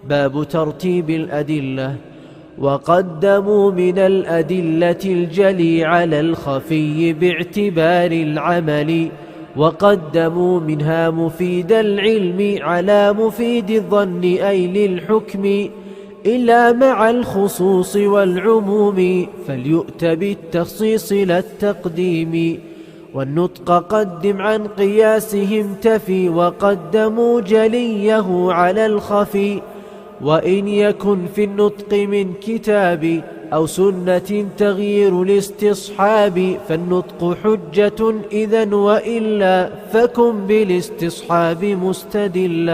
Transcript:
باب ترتيب الأدلة. وقدموا من الأدلة الجلي على الخفي باعتبار العمل، وقدموا منها مفيد العلم على مفيد الظن أي للحكم، إلا مع الخصوص والعموم فليؤت بالتخصيص لا التقديم. والنطق قدم عن قياسهم تفي، وقدموا جليه على الخفي. وإن يكن في النطق من كتاب أو سنة تغيير الاستصحاب، فالنطق حجة إذن، وإلا فكن بالاستصحاب مستدلا.